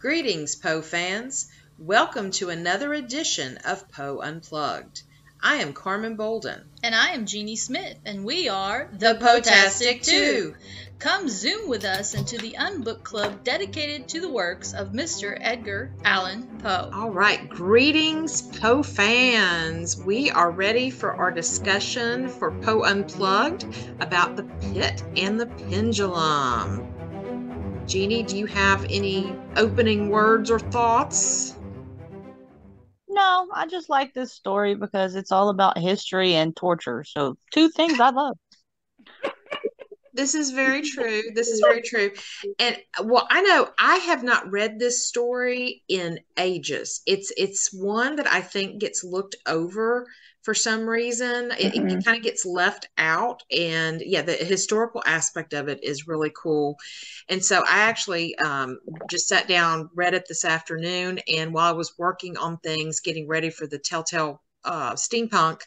Greetings, Poe fans. Welcome to another edition of Poe Unplugged. I am Carmen Bolden. And I am Jeannie Smith, and we are The Potastic Two. Come zoom with us into the Unbook Club dedicated to the works of Mr. Edgar Allan Poe. All right, greetings, Poe fans. We are ready for our discussion for Poe Unplugged about the Pit and the Pendulum. Jeannie, do you have any opening words or thoughts? No, I just like this story because it's all about history and torture. So, two things I love. This is very true. This is very true. And well, I know I have not read this story in ages. It's one that I think gets looked over for some reason. It kind of gets left out. And yeah, the historical aspect of it is really cool. And so I actually just sat down, read it this afternoon, and while I was working on things, getting ready for the Telltale Steampunk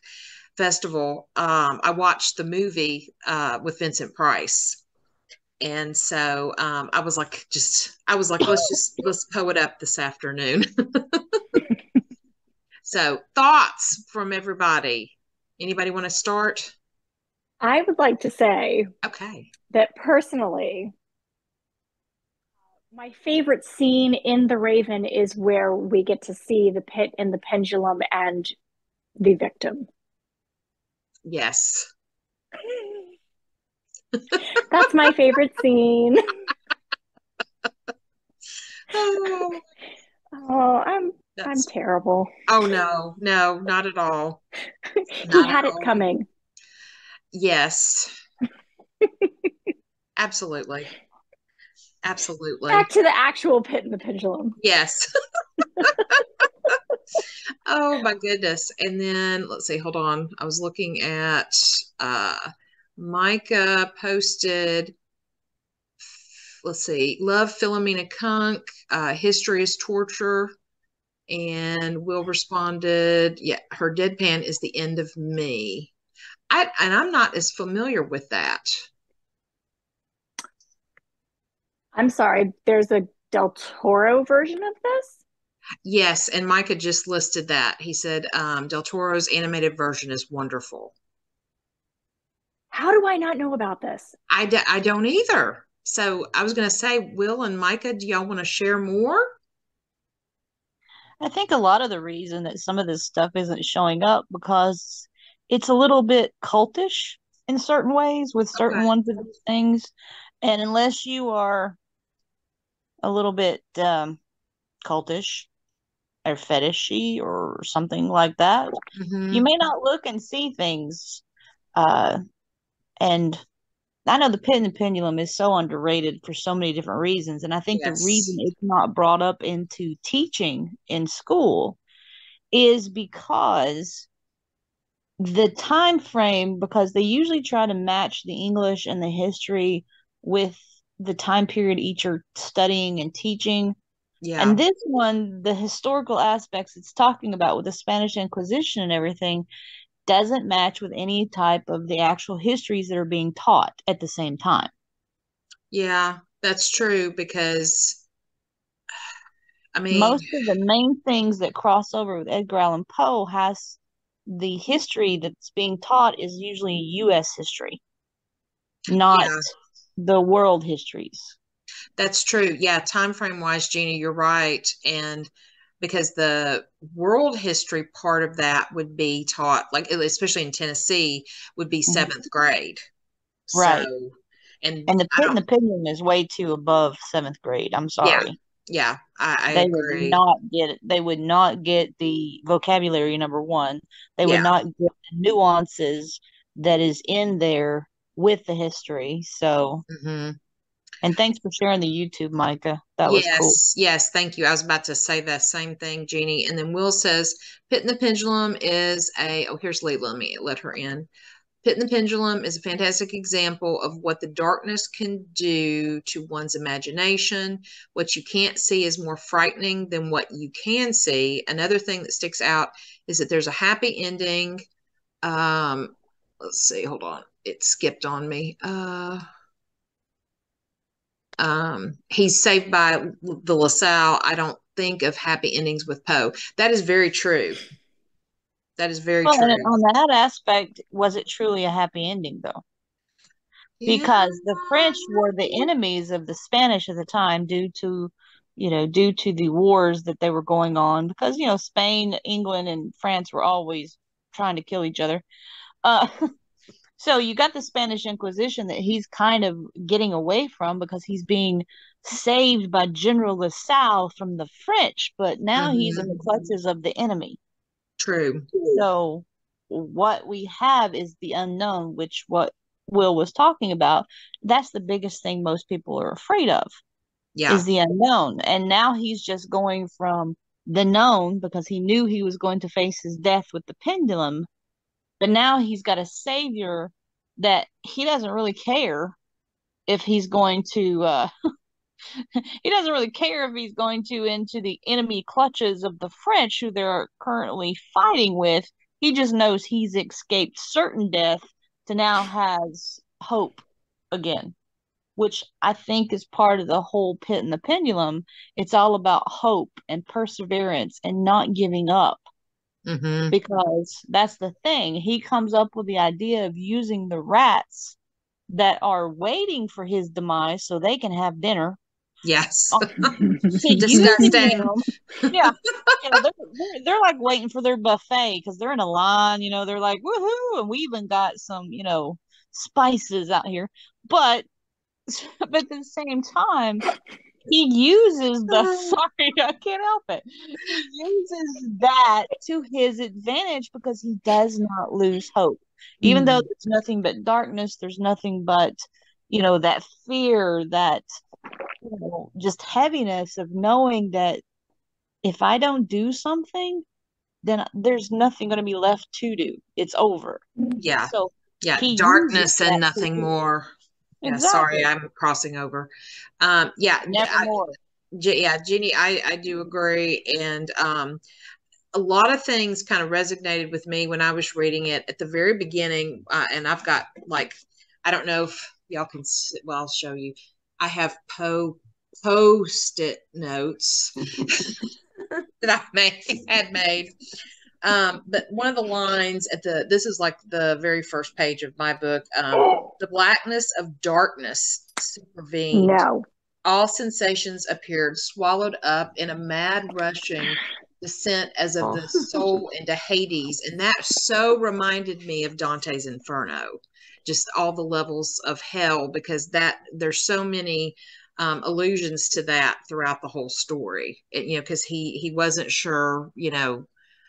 Festival, I watched the movie with Vincent Price. And so let's Poe it up this afternoon. So thoughts from everybody. Anybody want to start? I would like to say Okay. that personally, my favorite scene in The Raven is where we get to see the pit and the pendulum and the victim. Yes. That's my favorite scene. Oh, I'm terrible. Oh no, not at all. He had it coming. Yes. Absolutely. Absolutely. Back to the actual pit and the pendulum. Yes. Oh my goodness. And then let's see, hold on. I was looking at Micah posted, let's see, love Philomena Kunk, history is torture. And Will responded, yeah, her deadpan is the end of me. And I'm not as familiar with that. I'm sorry, there's a Del Toro version of this? Yes, and Micah just listed that. He said Del Toro's animated version is wonderful. How do I not know about this? I don't either. So I was going to say, Will and Micah, do y'all want to share more? I think a lot of the reason that some of this stuff isn't showing up because it's a little bit cultish in certain ways with certain ones of these things. And unless you are a little bit cultish or fetishy or something like that, you may not look and see things. And I know the Pit and the Pendulum is so underrated for so many different reasons. And I think the reason it's not brought up into teaching in school is because the time frame, because they usually try to match the English and the history with the time period each are studying and teaching. Yeah. And this one, the historical aspects it's talking about with the Spanish Inquisition and everything doesn't match with any type of the actual histories that are being taught at the same time. Yeah, that's true because, I mean, most of the main things that cross over with Edgar Allan Poe has the history that's being taught is usually U.S. history, not the world histories. That's true. Yeah, time frame wise, Jeannie, you're right. And because the world history part of that would be taught, like especially in Tennessee, would be seventh grade. Right. So, and the Pit and the Pendulum is way too above seventh grade. I'm sorry. Yeah, I agree. They would not get the vocabulary, number one. They would not get the nuances that is in there with the history. So, and thanks for sharing the YouTube, Micah. That was cool. Yes, thank you. I was about to say the same thing, Jeannie. And then Will says, Pit and the Pendulum is here's Lee. Let me let her in. Pit and the Pendulum is a fantastic example of what the darkness can do to one's imagination. What you can't see is more frightening than what you can see. Another thing that sticks out is that there's a happy ending. Let's see, hold on. It skipped on me. he's saved by the LaSalle, I don't think of happy endings with Poe. That is very true. That is very Well, true. and on that aspect, was it truly a happy ending, though? Yeah. Because the French were the enemies of the Spanish at the time due to the wars that they were going on. Because, Spain, England, and France were always trying to kill each other. Uh, so you got the Spanish Inquisition that he's kind of getting away from because he's being saved by General LaSalle from the French, but now he's in the clutches of the enemy. True. So what we have is the unknown, which what Will was talking about. That's the biggest thing most people are afraid of Yeah. is the unknown. And now he's just going from the known because he knew he was going to face his death with the pendulum. But now he's got a savior that he doesn't really care if he's going to he doesn't really care if he's going to into the enemy clutches of the French, who they're currently fighting with. He just knows he's escaped certain death to now has hope again, which I think is part of the whole Pit and the Pendulum. It's all about hope and perseverance and not giving up. Because that's the thing. He comes up with the idea of using the rats that are waiting for his demise so they can have dinner. Yes. Disgusting. Yeah. They're like waiting for their buffet because they're in a line, they're like, woohoo, and we even got some, spices out here. But at the same time, he uses sorry, I can't help it. He uses that to his advantage because he does not lose hope. Even though there's nothing but darkness, there's nothing but, that fear, that, just heaviness of knowing that if I don't do something, then there's nothing going to be left to do. It's over. Yeah. So yeah, darkness and nothing more. Yeah, exactly. sorry, I'm crossing over. Nevermore. Yeah, Jeannie, I do agree. And a lot of things kind of resonated with me when I was reading it at the very beginning. And I've got I don't know if y'all can see, well, I'll show you. I have post-it notes that I had made. But one of the lines this is like the very first page of my book. The blackness of darkness supervened. No. All sensations appeared swallowed up in a mad rushing descent as of the soul into Hades. And that so reminded me of Dante's Inferno, just all the levels of hell, because there's so many allusions to that throughout the whole story. Because he wasn't sure,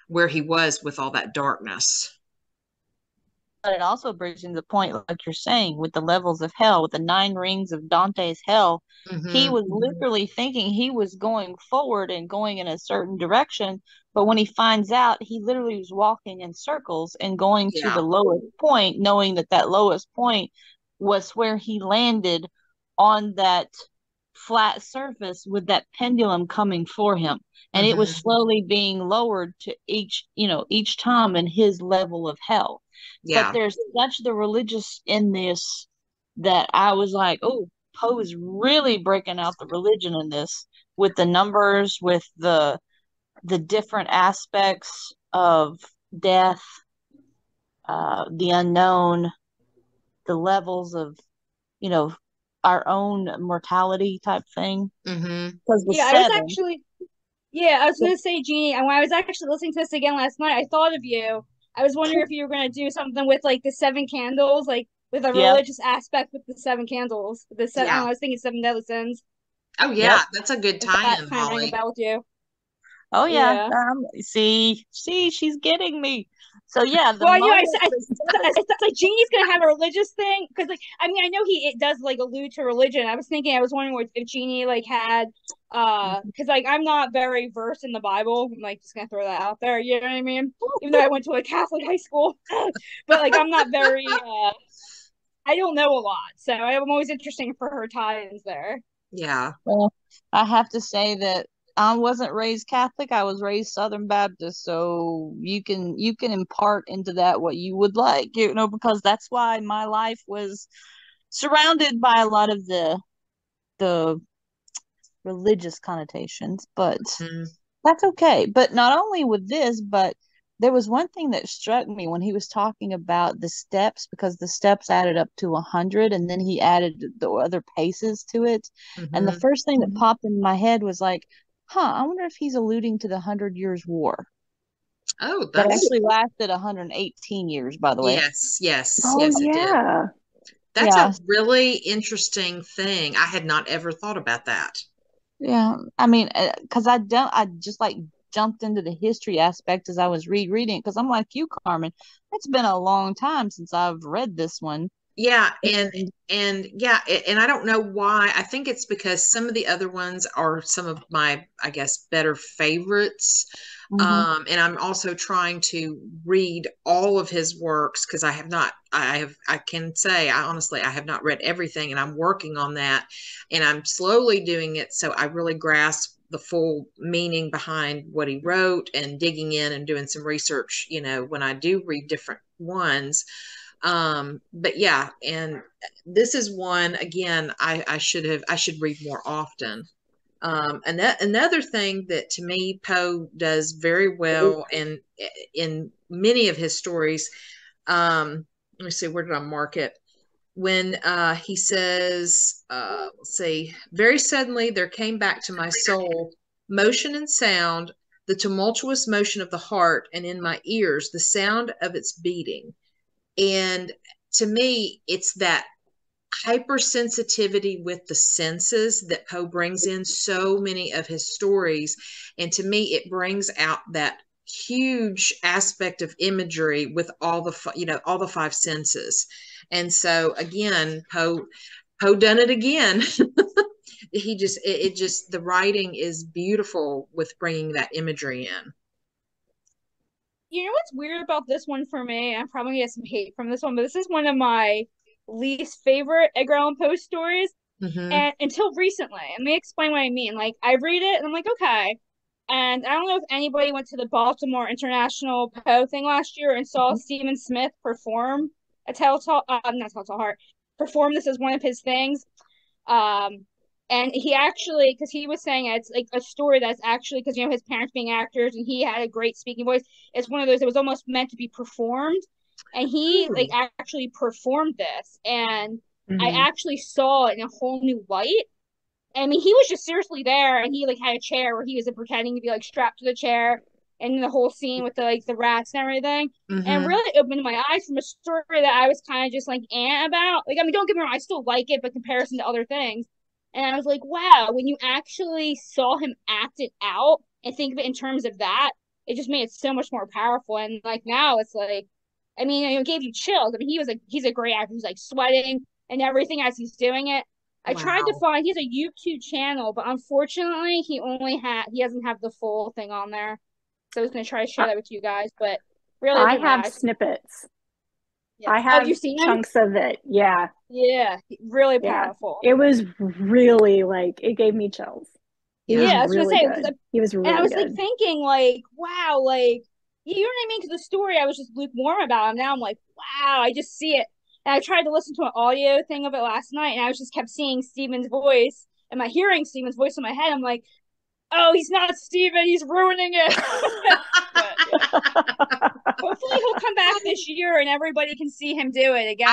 where he was with all that darkness. But it also brings in the point, like you're saying, with the levels of hell, with the 9 rings of Dante's hell. He was literally thinking he was going forward and going in a certain direction. But when he finds out, he literally was walking in circles and going to the lowest point, knowing that lowest point was where he landed on that flat surface with that pendulum coming for him. And it was slowly being lowered to each time in his level of hell. Yeah. But there's such the religious in this that I was like, oh, Poe is really breaking out the religion in this with the numbers, with the different aspects of death, the unknown, the levels of, our own mortality type thing. Because the I was actually, I was going to say, Jeannie, when I was actually listening to this again last night, I thought of you. I was wondering if you were going to do something with like the 7 candles, like with a religious aspect with the 7 candles. I was thinking 7 deadly sins. Oh yeah, that's a good tie-in, kind of ring a bell with you. Oh yeah. See, she's getting me. So yeah, well, I thought like Jeannie's gonna have a religious thing because, like, I mean, I know it does like allude to religion. I was wondering if Jeannie like had, because like I'm not very versed in the Bible. I'm like just gonna throw that out there. You know what I mean? Even though I went to a Catholic high school, but like I'm not very, I don't know a lot. So I'm always interested for her tie-ins there. Yeah. Well, I have to say that I wasn't raised Catholic. I was raised Southern Baptist, so you can impart into that what you would like, because that's why my life was surrounded by a lot of the the religious connotations, but that's okay. But not only with this, but there was one thing that struck me when he was talking about the steps, because the steps added up to 100, and then he added the other paces to it. And the first thing that popped in my head was like, I wonder if he's alluding to the 100 Years' War. Oh, that that's actually lasted 118 years, by the way. yes, Oh yes, it did. yeah. That's Yeah. a really interesting thing. I had not ever thought about that. Yeah, I mean, because I just like jumped into the history aspect as I was rereading it, because I'm like you, Carmen. It's been a long time since I've read this one. Yeah, and yeah, and I don't know why. I think it's because some of the other ones are some of my, I guess, better favorites. And I'm also trying to read all of his works because I have not, I can say, I honestly, I have not read everything, and I'm working on that, and I'm slowly doing it so I really grasp the full meaning behind what he wrote, and digging in and doing some research, when I do read different ones. But yeah, and this is one, again, I should read more often. And another thing that to me Poe does very well, and in many of his stories, let me see, where did I mark it? When he says, let's see, very suddenly there came back to my soul motion and sound, the tumultuous motion of the heart, and in my ears the sound of its beating. And to me, it's that hypersensitivity with the senses that Poe brings in so many of his stories. And to me, it brings out that huge aspect of imagery with all all the five senses. And so again, Poe done it again. It just, the writing is beautiful with bringing that imagery in. You know what's weird about this one for me? I'm probably gonna get some hate from this one, but this is one of my least favorite Edgar Allan Poe stories. And until recently, let me explain what I mean. Like, I read it and I'm like, okay. And I don't know if anybody went to the Baltimore International Poe thing last year and saw Stephen Smith perform a Telltale, not Telltale Heart, perform this as one of his things. And he actually, because he was saying it's like a story that's actually, because his parents being actors and he had a great speaking voice, it's one of those that was almost meant to be performed, and he like actually performed this, and I actually saw it in a whole new light. I mean, he was just seriously there, and he like had a chair where he was pretending to be like strapped to the chair, and the whole scene with the rats and everything, and really opened my eyes from a story that I was kind of just like about. Like, I mean, don't get me wrong, I still like it, but comparison to other things. And I was like, wow, when you actually saw him act it out and think of it in terms of that, it just made it so much more powerful. And like now it's like, I mean, it gave you chills. I mean, he's a great actor. He's like sweating and everything as he's doing it. I tried to find, he has a YouTube channel, but unfortunately he doesn't have the full thing on there. So I was gonna try to share that with you guys, but really I have snippets. Yeah. I have you've seen chunks of it. Yeah. Yeah, really powerful. It was really like, it gave me chills. He was really good. He was really good. And I was like thinking like, wow, like, you know what I mean? Because the story, I was just lukewarm about him. Now I'm like, wow, I just see it. And I tried to listen to an audio thing of it last night, and I was just kept seeing Steven's voice. Am I hearing Steven's voice in my head? I'm like, oh, he's not Steven. He's ruining it. But, yeah. Hopefully he'll come back this year and everybody can see him do it again.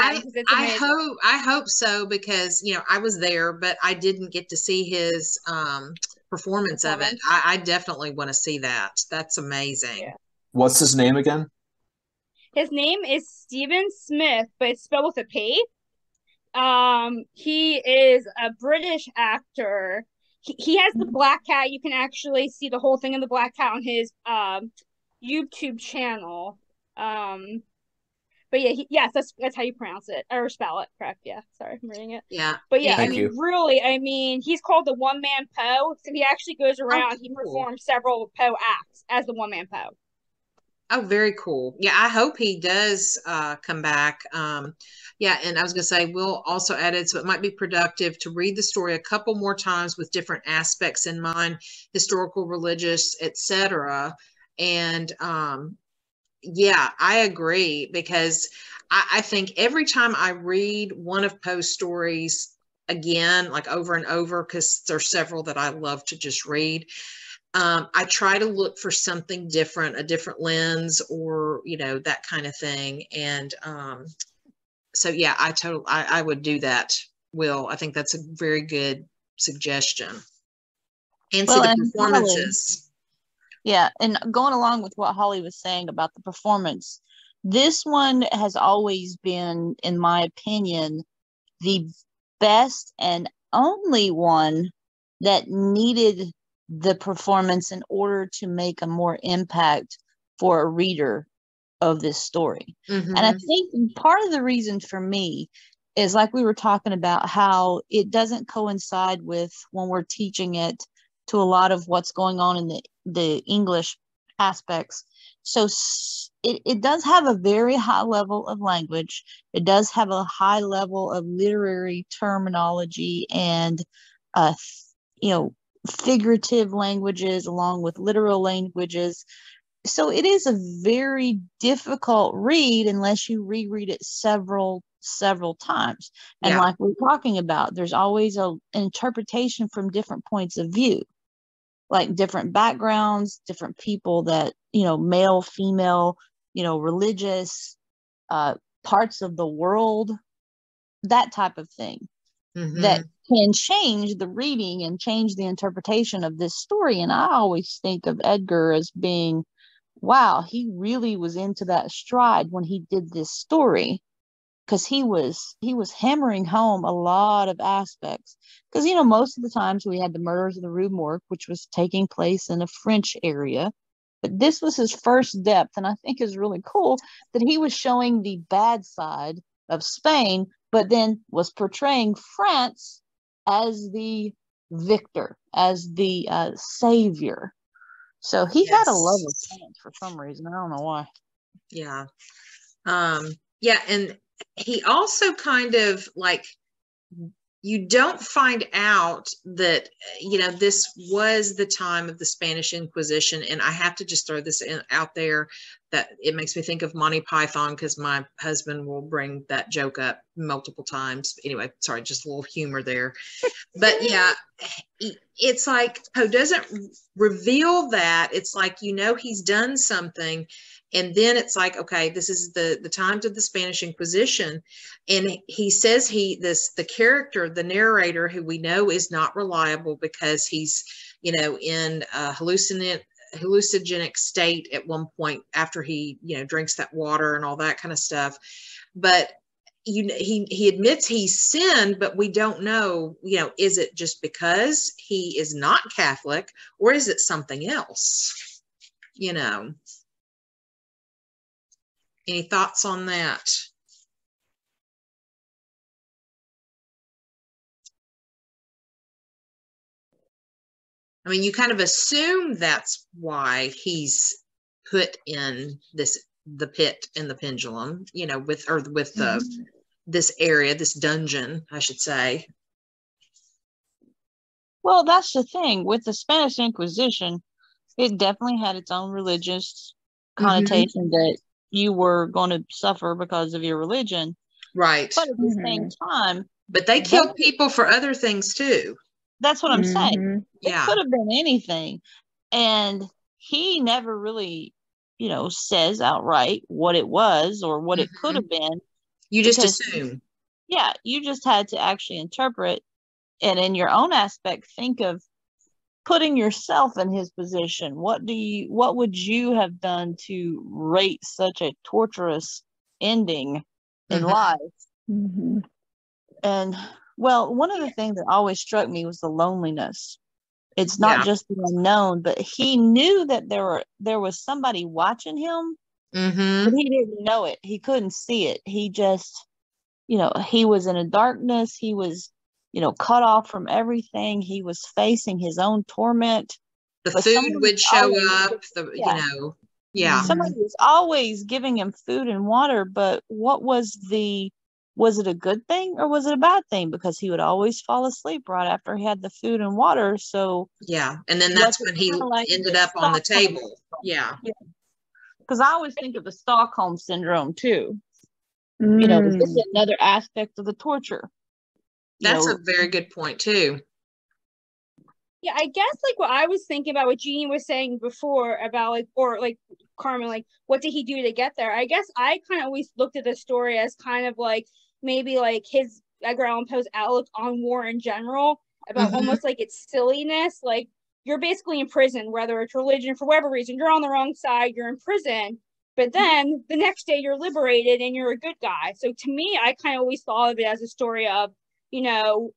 I hope so, because I was there, but I didn't get to see his performance of it. I definitely want to see that. That's amazing. Yeah. What's his name again? His name is Stephen Smith, but it's spelled with a P. He is a British actor. He has the black cat. You can actually see the whole thing of the black cat on his YouTube channel. But yeah, yes, that's how you pronounce it or spell it, correct? Yeah, sorry, I'm reading it. Yeah, but yeah, really, I mean, he's called the one man Poe, so he actually goes around. He performs several Poe acts as the one man Poe. Oh, very cool. Yeah, I hope he does come back. Yeah, and I was going to say, we'll also add it, so it might be productive to read the story a couple more times with different aspects in mind, historical, religious, etc. And yeah, I agree, because I think every time I read one of Poe's stories, again, like over and over, because there's several that I love to just read. I try to look for something different, a different lens, or, you know, that kind of thing. And so, yeah, I would do that, Will. I think that's a very good suggestion. And see Well, the and Holly, performances. yeah, and going along with what Holly was saying about the performance, this one has always been, in my opinion, the best and only one that needed the performance in order to make a more impact for a reader of this story. Mm-hmm. And I think part of the reason for me is, like we were talking about, how it doesn't coincide with when we're teaching it to a lot of what's going on in the English aspects. So it does have a very high level of language. It does have a high level of literary terminology and, you know, figurative languages along with literal languages. So it is a very difficult read unless you reread it several times. And Yeah. like we're talking about, there's always an interpretation from different points of view, like different backgrounds, different people that, you know, male, female, you know, religious, parts of the world, that type of thing, that can change the reading and change the interpretation of this story. And I always think of Edgar as being, wow, he really was into that stride when he did this story, because he was hammering home a lot of aspects. Because, you know, most of the times we had the Murders of the Rue Morgue, which was taking place in a French area, but this was his first depth, and I think is really cool that he was showing the bad side of Spain, but then was portraying France as the victor, as the savior. So he had a love of France for some reason. I don't know why. Yeah. Yeah. And he also kind of like, you don't find out that, you know, this was the time of the Spanish Inquisition. And I have to just throw this out there, that it makes me think of Monty Python, because my husband will bring that joke up multiple times. Anyway, sorry, just a little humor there. But yeah, it's like Poe doesn't reveal that. It's like, you know, he's done something. And then it's like, okay, this is the times of the Spanish Inquisition. And he says the character, the narrator, who we know is not reliable because he's, you know, in a hallucinogenic state at one point after he, you know, drinks that water and all that kind of stuff. But he admits he's sinned, but we don't know, you know, is it just because he is not Catholic, or is it something else? You know, any thoughts on that? I mean, you kind of assume that's why he's put in the pit and the pendulum, you know, with this area, this dungeon, I should say. Well, that's the thing with the Spanish Inquisition. It definitely had its own religious connotation that you were going to suffer because of your religion. Right. But at the same time, but they killed people for other things too. That's what I'm saying. Yeah. It could have been anything. And he never really, you know, says outright what it was or what it could have been. You just assume. Yeah, you just had to actually interpret, and in your own aspect, think of putting yourself in his position. What would you have done to rate such a torturous ending in life? And well, one of the things that always struck me was the loneliness. It's not just the unknown, but he knew that there was somebody watching him, but he didn't know it. He couldn't see it. He just, you know, he was in a darkness. He was, you know, cut off from everything. He was facing his own torment. The food would show up, you know. Yeah. Somebody was always giving him food and water, but was it a good thing or was it a bad thing? Because he would always fall asleep right after he had the food and water. So yeah, and then that's when he ended up on the table. Yeah. Because I always think of the Stockholm syndrome too. You know, this is another aspect of the torture. That's a very good point too. Yeah, I guess like what I was thinking about what Jeannie was saying before about like, or like Carmen, like what did he do to get there? I guess I kind of always looked at the story as kind of like maybe like his Edgar Allan Poe's outlook on war in general, about almost like its silliness. Like you're basically in prison, whether it's religion, for whatever reason, you're on the wrong side, you're in prison. But then the next day you're liberated and you're a good guy. So to me, I kind of always thought of it as a story of, you know,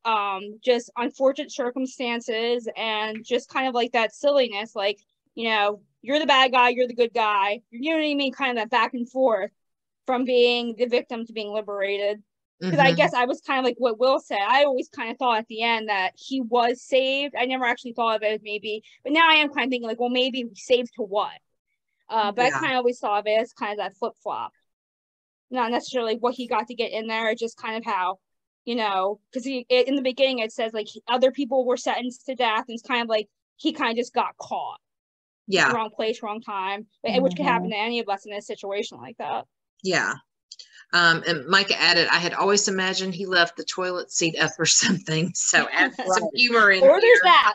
just unfortunate circumstances and just kind of like that silliness, like, you know, you're the bad guy, you're the good guy, you know what I mean, kind of that back and forth from being the victim to being liberated. Because I guess I was kind of like what Will said, I always kind of thought at the end that he was saved. I never actually thought of it as maybe, but now I am kind of thinking like, well, maybe saved to what? But I kind of always saw of it as kind of that flip-flop, not necessarily what he got to get in there, just kind of how, you know, because in the beginning it says like other people were sentenced to death, and it's kind of like he kind of just got caught. Yeah, wrong place, wrong time, which could happen to any of us in a situation like that. Yeah. And Micah added, I had always imagined he left the toilet seat up or something. So add some humor in or here. There's that.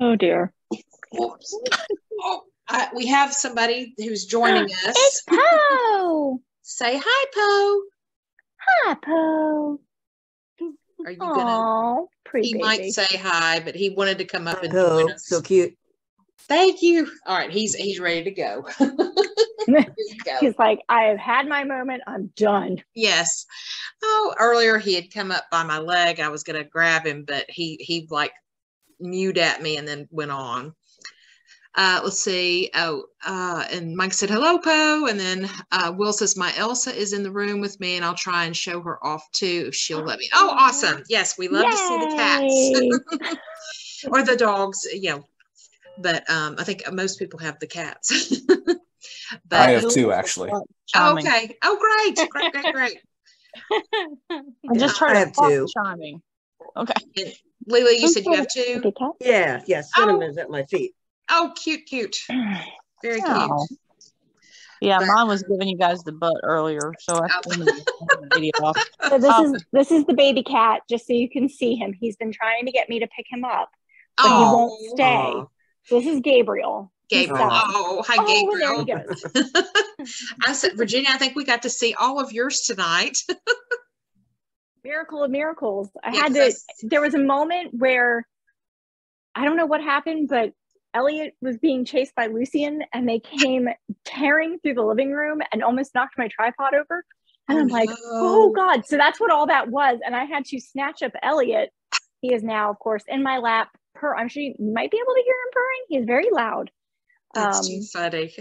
Oh dear. We have somebody who's joining us. It's Poe. Say hi, Poe. Hi, Poe. Are you gonna? Pretty he baby. might say hi, but he wanted to come up and Poe, join us. so cute. Thank you. All right, he's ready to go. He's like, I have had my moment. I'm done. Yes. Oh, earlier he had come up by my leg. I was gonna grab him, but he like mewed at me and then went on. Let's see. And Mike said, hello, Poe. And then Will says, my Elsa is in the room with me and I'll try and show her off too if she'll let me. Oh, awesome. Yes, we love to see the cats or the dogs, you know. But I think most people have the cats. But I have two, actually. Okay. Oh, great. I just heard a two. Charming. Okay. And Lily, you said you have two? Yeah, yes. Cinnamon's at my feet. Oh, cute. Very cute. Yeah, mine was giving you guys the butt earlier, so I the video off. So this is the baby cat, just so you can see him. He's been trying to get me to pick him up, but he won't stay. This is Gabriel. Oh, hi, Gabriel. There he goes. I said, Virginia, I think we got to see all of yours tonight. Miracle of miracles. There was a moment where I don't know what happened, but Elliot was being chased by Lucian and they came tearing through the living room and almost knocked my tripod over. And I'm like, oh God. So that's what all that was. And I had to snatch up Elliot. He is now, of course, in my lap. I'm sure you might be able to hear him purring. He's very loud. That's too funny.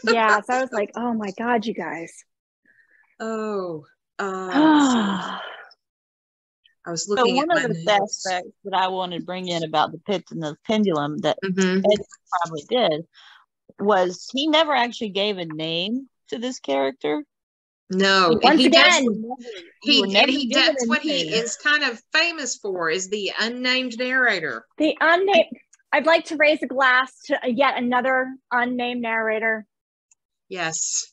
Yeah. So I was like, oh my God, you guys. I was looking at one of the aspects that I wanted to bring in about the pit and the pendulum that Ed probably did was he never actually gave a name to this character. No, once again, that's what he is kind of famous for, is the unnamed narrator. The unnamed. I'd like to raise a glass to yet another unnamed narrator. Yes.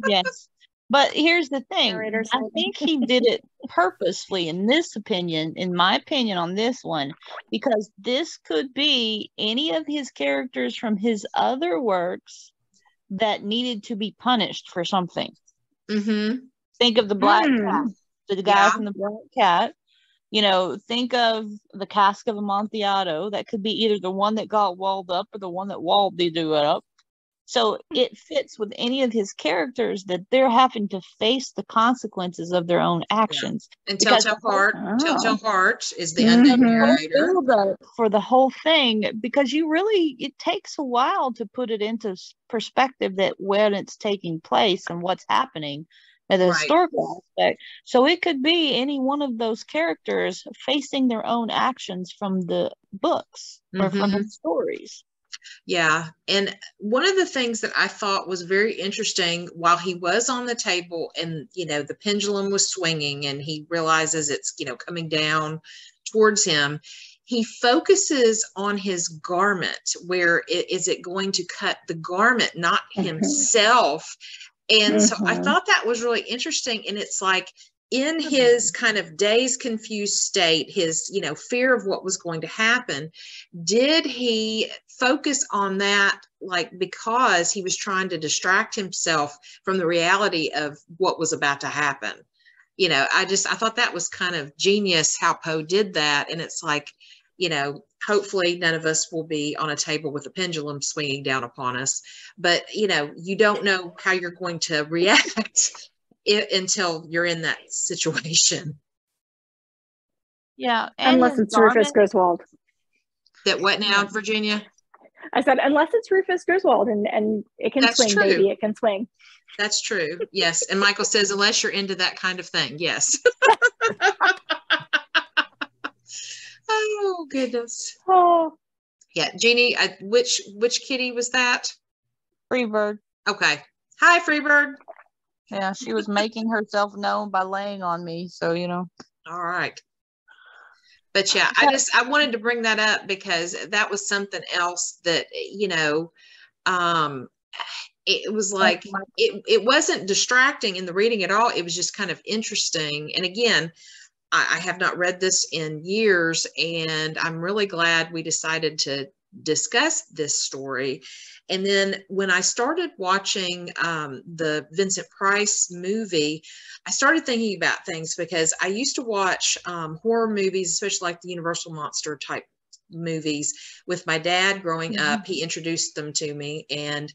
Yes. But here's the thing. I think he did it purposefully in my opinion on this one, because this could be any of his characters from his other works that needed to be punished for something. Think of the Black Cat, the guy from the Black Cat. You know, think of the Cask of Amontillado. That could be either the one that got walled up or the one that walled the do it up. So it fits with any of his characters that they're having to face the consequences of their own actions. Yeah. And Telltale Heart is the unnamed narrator. For the whole thing, because it takes a while to put it into perspective that when it's taking place and what's happening at the historical aspect. So it could be any one of those characters facing their own actions from the books or from the stories. Yeah. And one of the things that I thought was very interesting while he was on the table and, you know, the pendulum was swinging and he realizes it's, you know, coming down towards him, he focuses on his garment. Where is it going to cut the garment, not himself? And so I thought that was really interesting. And it's like, in his kind of dazed, confused state, his, fear of what was going to happen, did he focus on that, like, because he was trying to distract himself from the reality of what was about to happen? I thought that was kind of genius how Poe did that. And it's like, hopefully none of us will be on a table with a pendulum swinging down upon us, but you don't know how you're going to react until you're in that situation. Yeah. Unless it's Rufus Griswold. That what now, Virginia? I said, unless it's Rufus Griswold and it can swing, true. Baby, it can swing. That's true. Yes. And Michael says, unless you're into that kind of thing. Yes. Oh, goodness. Oh. Yeah. Jeannie, which kitty was that? Freebird. Okay. Hi, Freebird. Yeah, she was making herself known by laying on me. So, All right. But yeah, I wanted to bring that up because that was something else that, it was like, it wasn't distracting in the reading at all. It was just kind of interesting. And again, I have not read this in years, and I'm really glad we decided to discuss this story. And then when I started watching the Vincent Price movie, I started thinking about things because I used to watch horror movies, especially like the Universal Monster type movies, with my dad growing up. He introduced them to me, and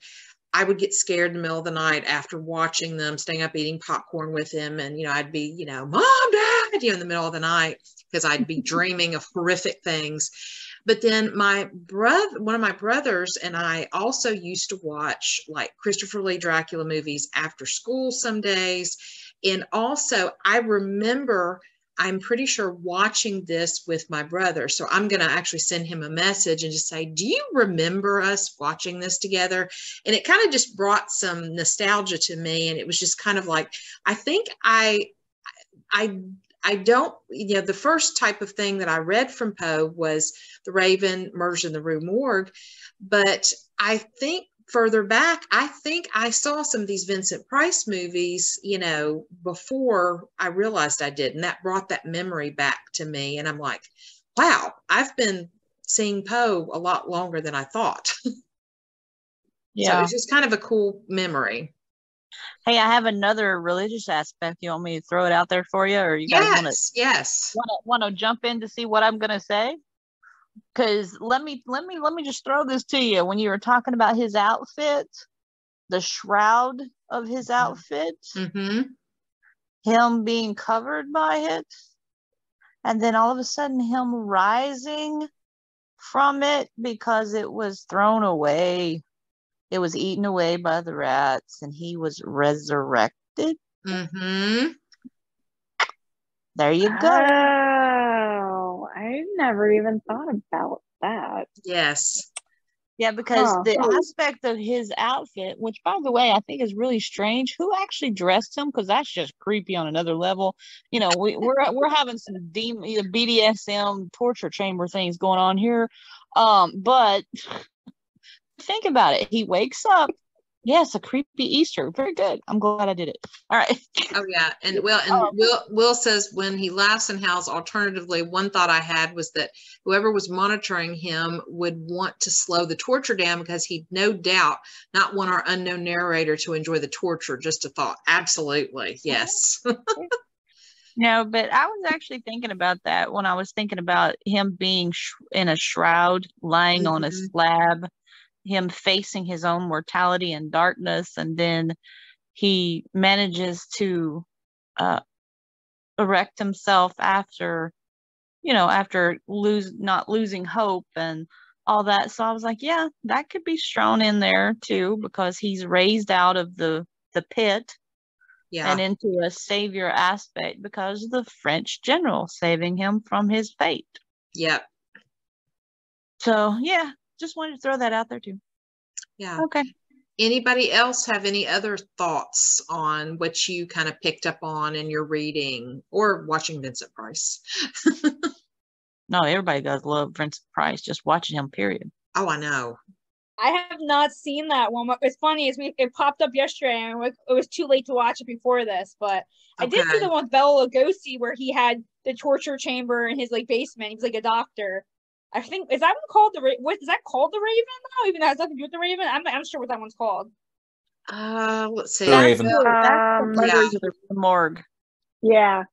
I would get scared in the middle of the night after watching them, staying up eating popcorn with him. And, I'd be, Mom, Dad, in the middle of the night because I'd be dreaming of horrific things. But then one of my brothers and I also used to watch like Christopher Lee Dracula movies after school some days. And also I remember, I'm pretty sure, watching this with my brother. So I'm going to actually send him a message and just say, do you remember us watching this together? And it kind of just brought some nostalgia to me. And it was just kind of like, I think I don't, the first type of thing that I read from Poe was The Raven, Murders in the Rue Morgue. But I think further back, I think I saw some of these Vincent Price movies, before I realized I did. And that brought that memory back to me. And I'm like, wow, I've been seeing Poe a lot longer than I thought. Yeah. So it's just kind of a cool memory. Hey, I have another religious aspect. You want me to throw it out there for you, or you guys want to jump in to see what I'm going to say? Because let me just throw this to you. When you were talking about his outfit, the shroud of his outfit, him being covered by it, and then all of a sudden him rising from it because it was thrown away. It was eaten away by the rats, and he was resurrected. There you go. Oh, I never even thought about that. Yes. Yeah, because the aspect of his outfit, which, by the way, I think is really strange. Who actually dressed him? Because that's just creepy on another level. We're having some BDSM torture chamber things going on here. But think about it. He wakes up. Yes, a creepy Easter. Very good. I'm glad I did it. All right. Oh yeah, and Will says when he laughs and howls. Alternatively, one thought I had was that whoever was monitoring him would want to slow the torture down because he'd no doubt not want our unknown narrator to enjoy the torture. Just a thought. Absolutely, yes. No, but I was actually thinking about that when I was thinking about him being in a shroud, lying on a slab, him facing his own mortality and darkness, and then he manages to erect himself after not losing hope and all that. So I was like, yeah, that could be strewn in there too, because he's raised out of the pit and into a savior aspect because of the French general saving him from his fate. Yep. So yeah, just wanted to throw that out there too. Yeah. Okay. Anybody else have any other thoughts on what you kind of picked up on in your reading or watching Vincent Price? No, everybody does love Vincent Price, just watching him, period. Oh, I know. I have not seen that one. What's funny is it popped up yesterday, and it was too late to watch it before this. But I did see the one with Bela Lugosi where he had the torture chamber in his like basement. He was like a doctor. I think is that one called what is that called, The Raven? No, even though it has nothing to do with The Raven. I'm sure what that one's called. Let's see. The Raven. That's the morgue. Yeah.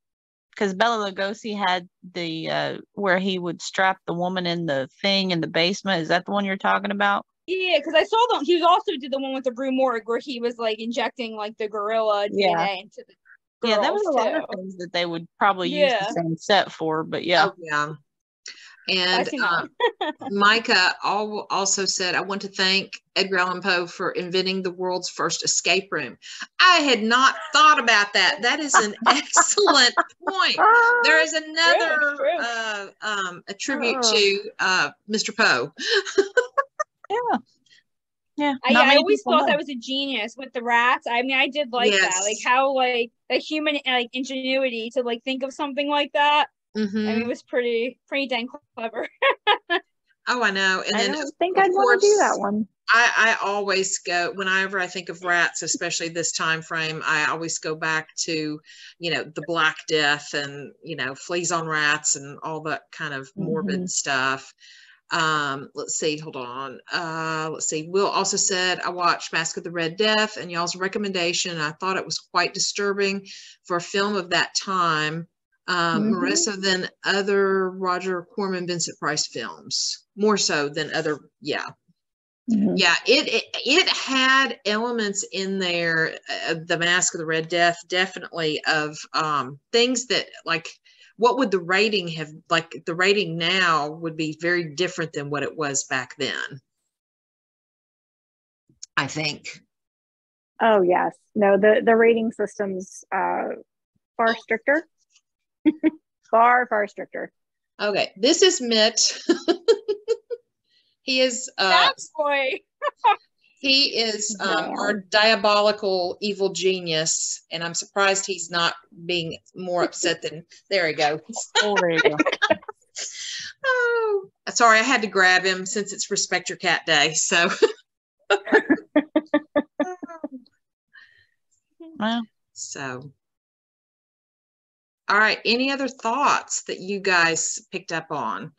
Because Bela Lugosi had the where he would strap the woman in the thing in the basement. Is that the one you're talking about? Yeah, because I saw them. He also did the one with the Brew Morgue where he was like injecting like the gorilla DNA into the girls. Yeah, there was a lot of things that they would probably use the same set for, but yeah. Oh, yeah. And Micah also said, I want to thank Edgar Allan Poe for inventing the world's first escape room. I had not thought about that. That is an excellent point. There is another a tribute to Mr. Poe. Yeah. I always thought that was a genius with the rats. I mean, I did like that, like how like the human like ingenuity to like think of something like that. Mm-hmm. I mean, it was pretty dang clever. Oh, I know. And then I don't think I'd want to do that one. I always go, whenever I think of rats, especially this time frame, I always go back to, the Black Death and, fleas on rats and all that kind of morbid stuff. Let's see, hold on. Let's see. Will also said, I watched Mask of the Red Death and y'all's recommendation. I thought it was quite disturbing for a film of that time. More so than other Roger Corman Vincent Price films, more so than other. Yeah. It had elements in there, the Mask of the Red Death, definitely, of things that, like, what would the rating have, like, the rating now would be very different than what it was back then, I think. Oh yes, no, the rating system's far stricter. far stricter. Okay, this is Mitt. He is that boy. He is our diabolical evil genius, and I'm surprised he's not being more upset than. There he goes. Oh, there you go. Oh, sorry, I had to grab him since it's Respect Your Cat Day. So. Well. So. All right. Any other thoughts that you guys picked up on?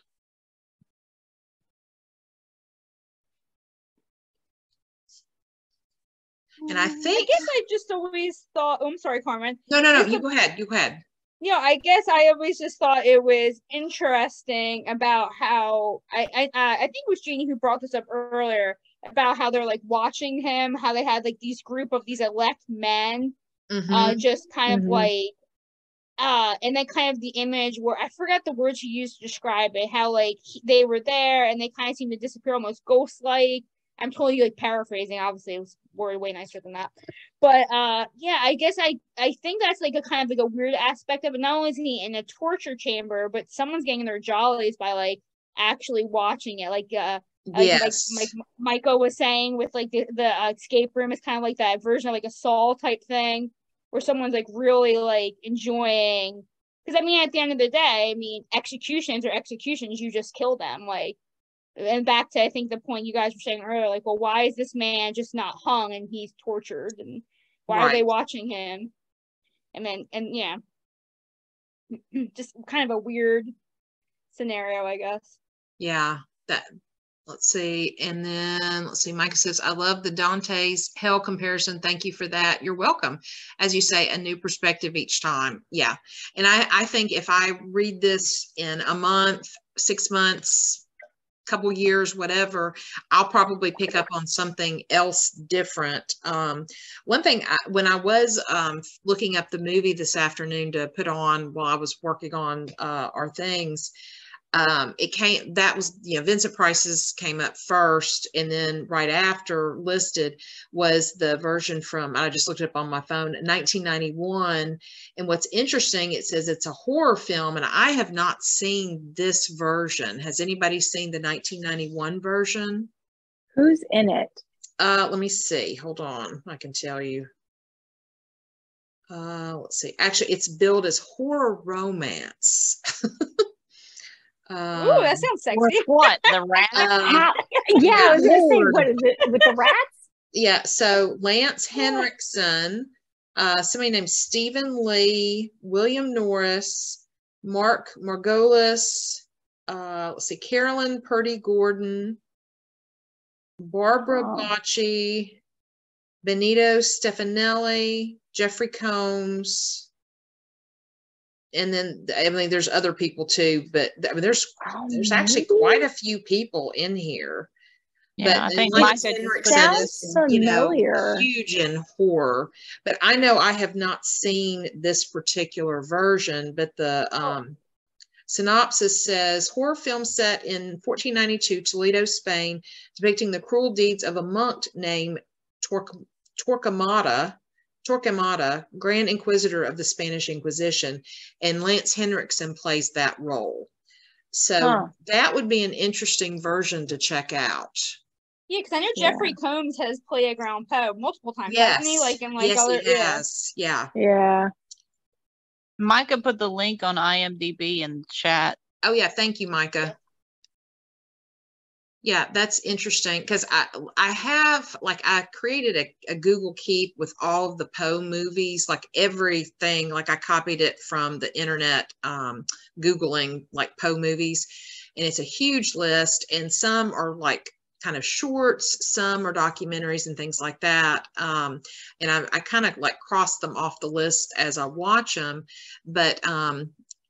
And I guess I just always thought. Oh, I'm sorry, Carmen. No. You go ahead. You go ahead. Yeah, I guess I always just thought it was interesting about how I think it was Jeannie who brought this up earlier about how they're like watching him, how they had like these group of these elect men, just kind of like. And then kind of the image where I forgot the words he used to describe it, how like they were there and they kind of seemed to disappear almost ghost-like. I'm totally like paraphrasing, obviously it was way nicer than that. But yeah, I guess I think that's like a kind of like a weird aspect of it. Not only is he in a torture chamber, but someone's getting their jollies by like actually watching it. Like like Michael was saying with like the escape room is kind of like that version of like a Saw type thing, where someone's like really like enjoying, because I mean at the end of the day, I mean executions are executions, you just kill them, like, and back to I think the point you guys were saying earlier, like, well, why is this man just not hung and he's tortured, and why are they watching him? And then yeah, just kind of a weird scenario, I guess. Yeah, that. Let's see. And then let's see. Micah says, I love the Dante's hell comparison. Thank you for that. You're welcome. As you say, a new perspective each time. Yeah. And I think if I read this in a month, 6 months, couple years, whatever, I'll probably pick up on something else different. One thing, when I was looking up the movie this afternoon to put on while I was working on our things, that was, Vincent Price's came up first, and then right after listed was the version from, I just looked it up on my phone, 1991. And what's interesting, it says it's a horror film, and I have not seen this version. Has anybody seen the 1991 version? Who's in it? Let me see. Hold on. I can tell you. Let's see. Actually, it's billed as horror romance. Ooh, that sounds sexy. What? The rat? Yeah, I was gonna say, what is it with the rats? Yeah, so Lance Henriksen, somebody named Stephen Lee, William Norris, Mark Margolis, let's see, Carolyn Purdy Gordon, Barbara Bocci, Benito Stefanelli, Jeffrey Combs, and then I mean there's other people too, but I mean there's actually quite a few people in here. Yeah, But I think Lance Micah Henriksen is, familiar. huge in horror. But I know I have not seen this particular version, but the synopsis says horror film set in 1492 Toledo, Spain, depicting the cruel deeds of a monk named Torquemada, Grand Inquisitor of the Spanish Inquisition, and Lance Henriksen plays that role. So that would be an interesting version to check out. Yeah, because I know Jeffrey Combs has played Edgar Allan Poe multiple times, hasn't he? Like in other, he has. Yeah. Micah put the link on IMDb in the chat. Oh yeah, thank you, Micah. Yeah, that's interesting because I created a Google Keep with all of the Poe movies, like everything, like I copied it from the internet, Googling like Poe movies, and it's a huge list, and some are like kind of shorts, some are documentaries and things like that. And I kind of like cross them off the list as I watch them. But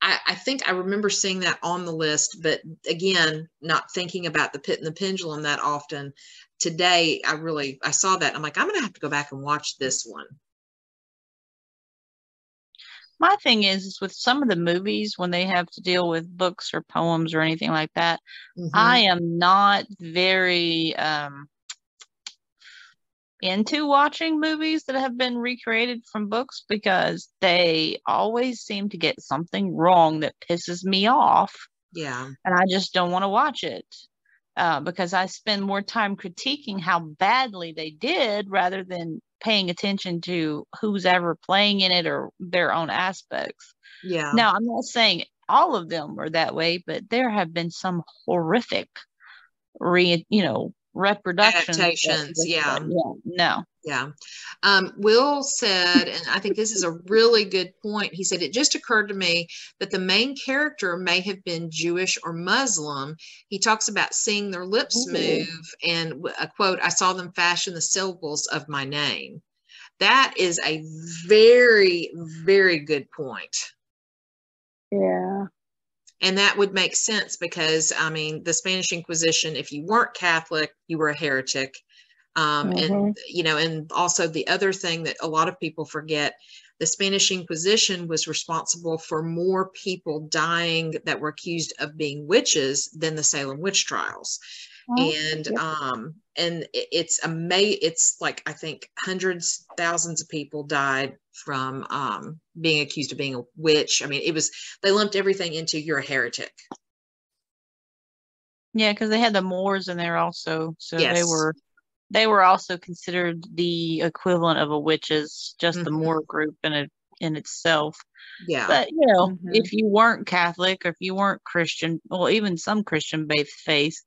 I think I remember seeing that on the list, but again, not thinking about the Pit and the Pendulum that often. Today, I saw that. I'm like, I'm going to have to go back and watch this one. My thing is with some of the movies, when they have to deal with books or poems or anything like that, I am not very into watching movies that have been recreated from books because they always seem to get something wrong that pisses me off. Yeah. And I just don't want to watch it because I spend more time critiquing how badly they did rather than paying attention to who's ever playing in it or their own aspects. Yeah. Now, I'm not saying all of them were that way, but there have been some horrific reproductions. Adaptations. Yeah. No. Yeah. Will said, and I think this is a really good point. He said, it just occurred to me that the main character may have been Jewish or Muslim. He talks about seeing their lips move and a quote, I saw them fashion the syllables of my name. That is a very, very good point. Yeah. And that would make sense because, I mean, the Spanish Inquisition, if you weren't Catholic, you were a heretic. And, and also the other thing that a lot of people forget, the Spanish Inquisition was responsible for more people dying that were accused of being witches than the Salem witch trials. And it's like, I think hundreds, thousands of people died from being accused of being a witch. I mean, they lumped everything into you're a heretic. Yeah, because they had the Moors in there also. So they were also considered the equivalent of a witches, just the Moor group in itself. Yeah. But if you weren't Catholic or if you weren't Christian, well, even some Christian-based faiths,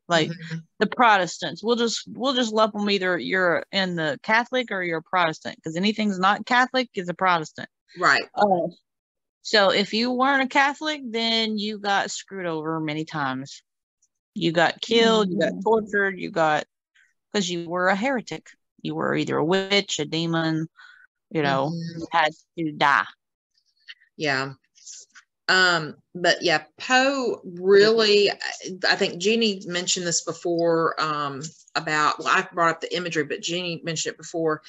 like the Protestants, we'll just lump them, either you're in the Catholic or you're a Protestant, because anything's not Catholic is a Protestant. Right. So if you weren't a Catholic, then you got screwed over many times. You got killed, you got tortured, because you were a heretic. You were either a witch, a demon, you had to die. Yeah. But yeah, Poe really, I think Jeannie mentioned this before, I brought up the imagery, but Jeannie mentioned it before.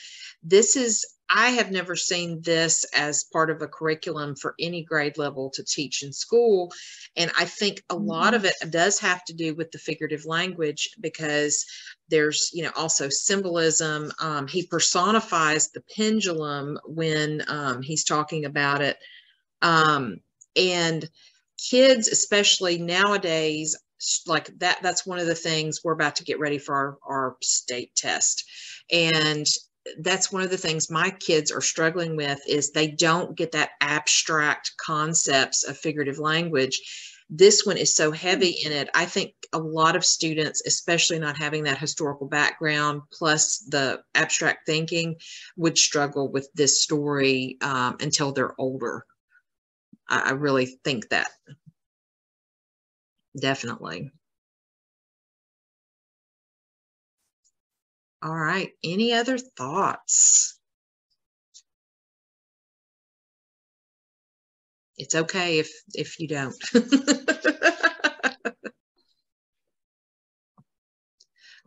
I have never seen this as part of a curriculum for any grade level to teach in school. And I think a lot of it does have to do with the figurative language, because there's, also symbolism. He personifies the pendulum when he's talking about it. And kids, especially nowadays, like that's one of the things we're about to get ready for our state test. And that's one of the things my kids are struggling with, is they don't get that abstract concepts of figurative language. This one is so heavy in it. I think a lot of students, especially not having that historical background plus the abstract thinking, would struggle with this story until they're older. I really think that. Definitely. All right. Any other thoughts? It's okay if you don't.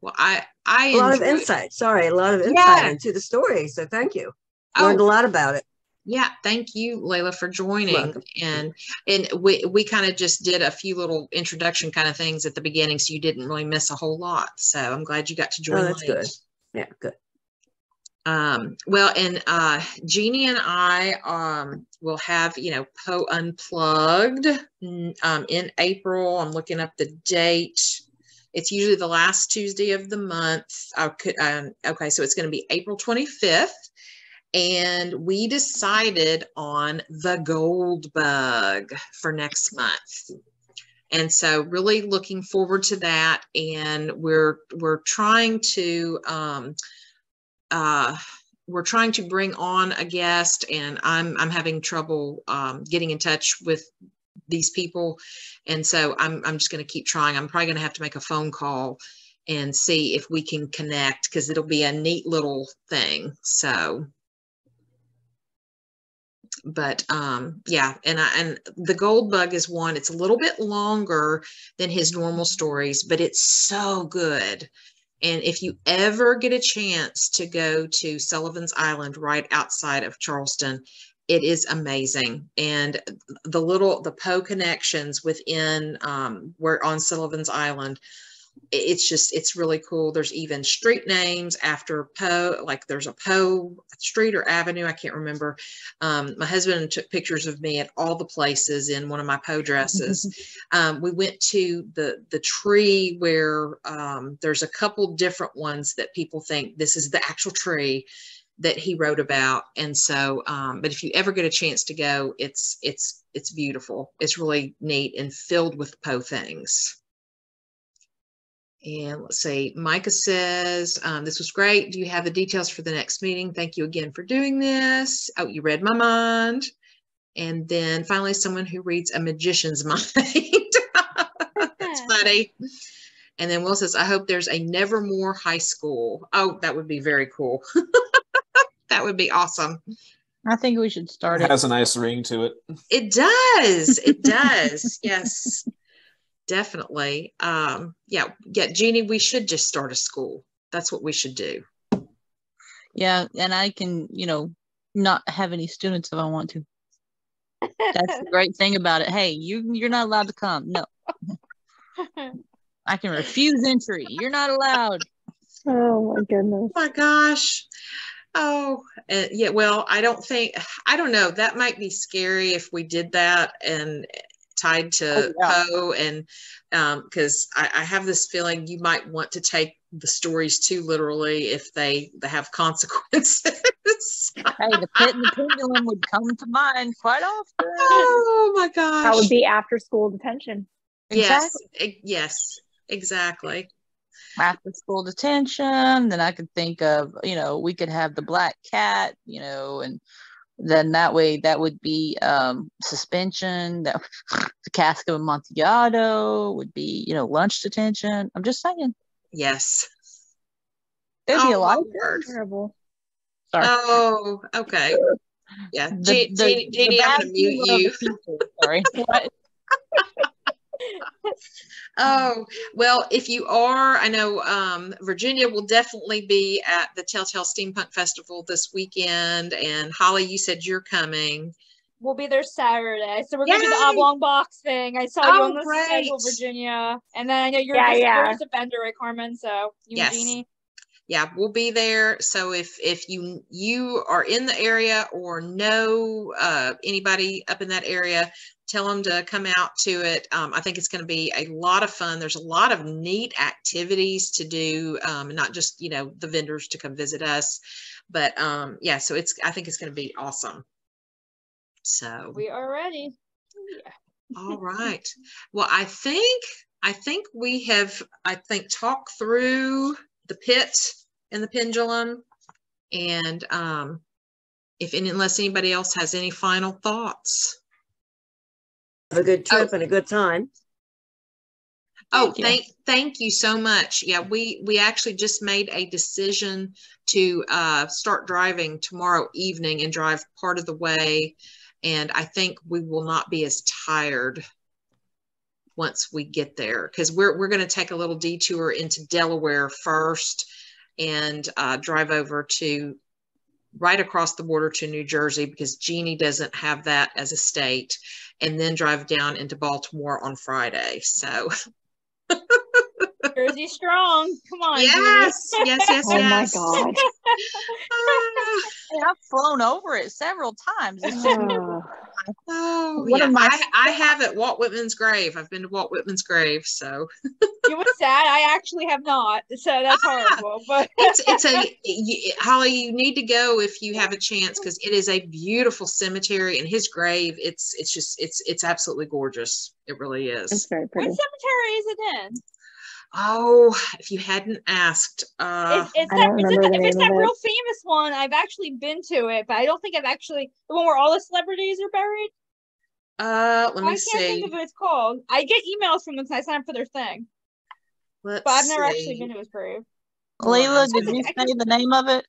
Well, I a lot of insight. Sorry, a lot of insight into the story. So thank you. Learned a lot about it. Yeah, thank you, Layla, for joining. And we kind of just did a few little introduction kind of things at the beginning, so you didn't really miss a whole lot. So I'm glad you got to join. Oh, that's good. Yeah, good. Well, and Jeannie and I will have, Poe Unplugged in April. I'm looking up the date. It's usually the last Tuesday of the month. Okay, so it's going to be April 25th. And we decided on the gold bug for next month. And so really looking forward to that. And we're trying to bring on a guest, and I'm having trouble getting in touch with these people. And so I'm just going to keep trying. I'm probably going to have to make a phone call and see if we can connect, because it'll be a neat little thing. So, but yeah, and the gold bug is one. It's a little bit longer than his normal stories, but it's so good. And if you ever get a chance to go to Sullivan's Island right outside of Charleston, it is amazing. And the Poe connections within where on Sullivan's Island, it's really cool. There's even street names after Poe, like there's a Poe street or avenue, I can't remember. My husband took pictures of me at all the places in one of my Poe dresses. We went to the tree where there's a couple different ones that people think this is the actual tree that he wrote about. And so, but if you ever get a chance to go, it's beautiful. It's really neat and filled with Poe things. And let's see, Micah says, this was great. Do you have the details for the next meeting? Thank you again for doing this. Oh, you read my mind. And then finally, someone who reads a magician's mind. That's funny. And then Will says, I hope there's a Nevermore High School. Oh, that would be very cool. That would be awesome. I think we should start it. It has a nice ring to it. It does. It does. Yes. Definitely. Yeah, Jeannie, we should just start a school. That's what we should do. Yeah, and I can, not have any students if I want to. That's the great thing about it. Hey, you're not allowed to come. No. I can refuse entry. You're not allowed. Oh my goodness. Oh my gosh. Oh, yeah. Well, I don't know. That might be scary if we did that and tied to Poe, and because I have this feeling you might want to take the stories too literally if they have consequences. Hey, the Pit and the Pendulum would come to mind quite often. Oh my gosh. That would be after school detention. Exactly. Yes, exactly. After school detention, then I could think of, we could have the Black Cat, and then that way that would be suspension. That the Cask of Amontillado would be, lunch detention. I'm just saying. Yes. There'd be a lot of words. Terrible. Sorry. Oh, okay. Yeah. Jeannie, I'm going to mute you. Sorry. What? Oh, well, if you are, I know Virginia will definitely be at the Telltale Steampunk Festival this weekend. And Holly, you said you're coming. We'll be there Saturday. So we're going to do the oblong box thing. I saw you on the schedule, Virginia. And then I know you're just a vendor, right, Carmen? So you and Jeannie. Yeah, we'll be there. So if you are in the area or know anybody up in that area, tell them to come out to it. I think it's going to be a lot of fun. There's a lot of neat activities to do, not just, the vendors to come visit us, but yeah, so I think it's going to be awesome. So we are ready. All right. Well, I think we have talked through the pit and the pendulum, and unless anybody else has any final thoughts. Have a good trip and a good time. Thank you so much. Yeah, we actually just made a decision to start driving tomorrow evening and drive part of the way, and I think we will not be as tired once we get there, because we're going to take a little detour into Delaware first and drive over to right across the border to New Jersey, because Jeannie doesn't have that as a state, and then drive down into Baltimore on Friday. So Jersey strong. Come on. Yes. Oh my God. I've flown over it several times. It's just I have at Walt Whitman's grave. I've been to Walt Whitman's grave, so it was sad. I actually have not, so that's horrible. But Holly, you need to go if you have a chance, because it is a beautiful cemetery, and his grave, it's absolutely gorgeous. It really is. It's very pretty. What cemetery is it in? Oh, if you hadn't asked, if it's that real famous one, I've actually been to it, but I don't think I've actually, the one where all the celebrities are buried. Let me see. I can't think of what it's called. I get emails from them because I sign up for their thing. But I've never actually been to his grave. Leila, did you say the name of it?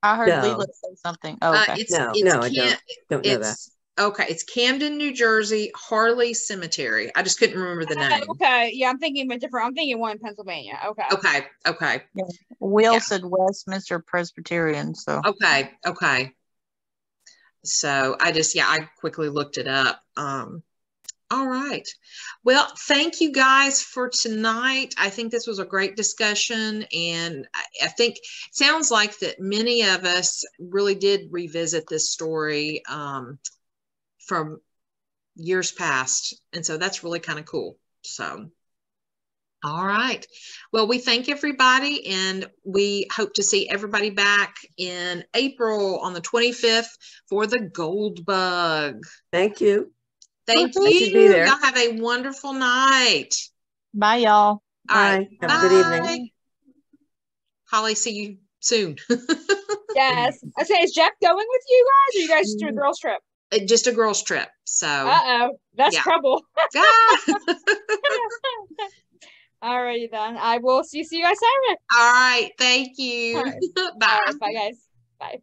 I heard Leila say something. Oh, okay. I don't know that. Okay, it's Camden, New Jersey, Harley Cemetery. I just couldn't remember the name. Okay, yeah, I'm thinking of a different. I'm thinking one in Pennsylvania. Okay. Yeah. Will said Westminster Presbyterian. So okay. So I quickly looked it up. All right. Well, thank you guys for tonight. I think this was a great discussion, and I think it sounds like that many of us really did revisit this story from years past. And so that's really kind of cool. So, all right. Well, we thank everybody, and we hope to see everybody back in April on the 25th for the Gold Bug. Thank you. Thank you. Y'all have a wonderful night. Bye, y'all. Bye. Have a good evening. Holly, see you soon. Yes. I say, is Jeff going with you guys, or you guys just do a girls trip? Just a girls trip. So that's trouble. Alrighty then. I will see you guys Saturday. All right. Thank you. Right. Bye. Bye guys. Bye.